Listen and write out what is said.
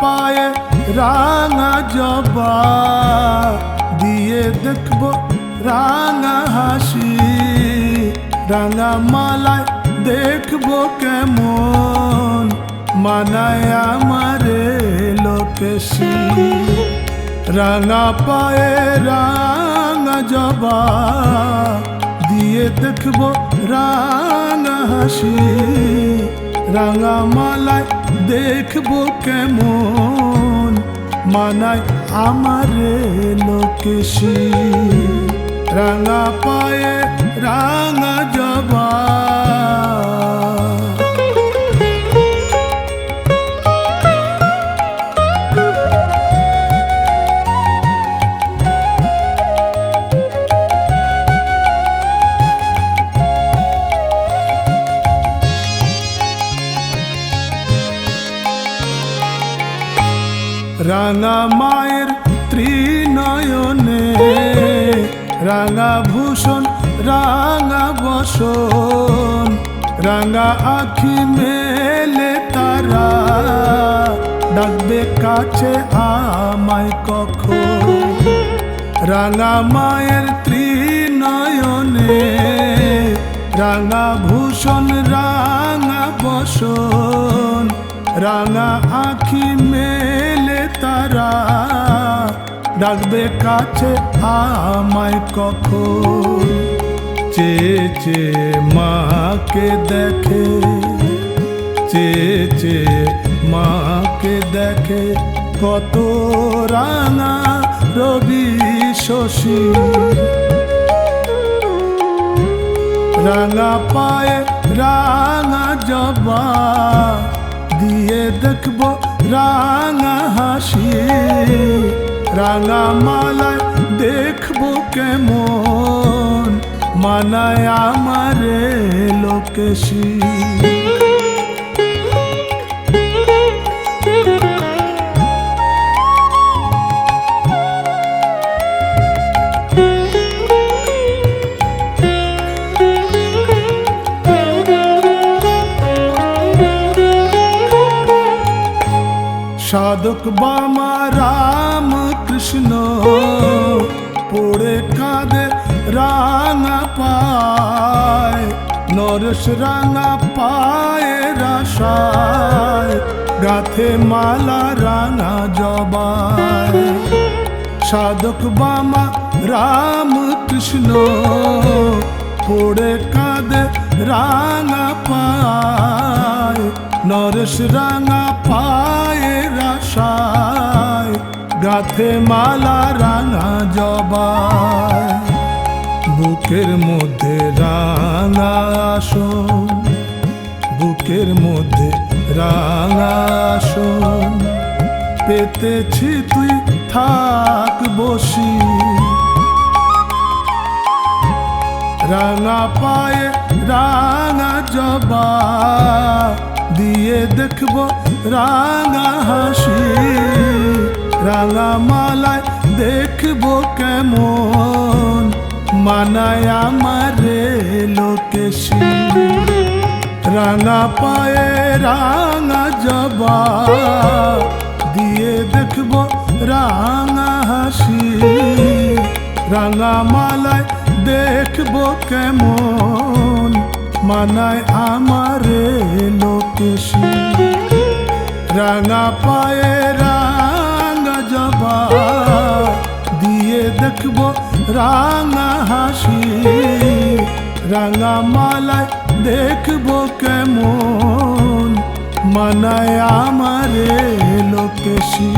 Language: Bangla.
পায়ে রাঙা জবা দিয়ে দেখব রাঙা হাসি, রাঙা মালায় দেখব কেমন মানায় আমারে লোকেশি। রাঙা পায়ে রাঙা জবা দিয়ে দেখব রাঙা হাসি, রাঙা মালায় দেখব কেমন মানায় আমারে লোকেশি। রাঙা পায়ে রাঙা জবা। রাঙা মায়ের ত্রিনয়নে রাঙা ভূষণ রাঙা বসন, রাঙা আখি মেলে তারা ডাকবে কাছে আমায় কখন। রাঙা মায়ের ত্রিনয়নে রাঙা ভূষণ রাঙা বসন, রাঙা আখি মেলে তারা ডাকবে কাছে আমায় কখন। চেয়ে চেয়ে মাকে দেখে, চেয়ে চেয়ে মাকে দেখে কত রাঙা রবি শশী। রাঙা পায়ে রাঙা জবা দিয়ে দেখব রাঙা হাসি, রাঙা মালায় দেখব কেমন মানায় আমারে লোকেশি। সাধক বামা রাম কৃষ্ণ পড়ে কাঁদে রাঙা পায়, নরেশ রাঙা পায়ের আশায় গাথে মালা রাঙা জবায়। সাধক বামা রাম কৃষ্ণ পড়ে কাঁদে রাঙা পায়, নরেশ রাঙা পায়ের আশায় গাথে মালা রাঙা জবায়। বুকের মধ্যে রাঙা আসন, বুকের মধ্যে রাঙা আসন পেতেছি তুই থাক বসি। রাঙা পায়ে রাঙা জবা দিয়ে দেখব রাঙা হাসি, রাঙা মালায় দেখব কেমন মানায় আমারে লোকেশি। রাঙা পায়ে রাঙা জবা দিয়ে দেখব রাঙা হাসি, রাঙা মালায় দেখব কেমন মানায় আমারে লোকেশি। রাঙা পায়ে রাঙা জবা দিয়ে দেখব রাঙা হাসি, রাঙা মালায় দেখব কেমন মানায় আমারে লোকেশি।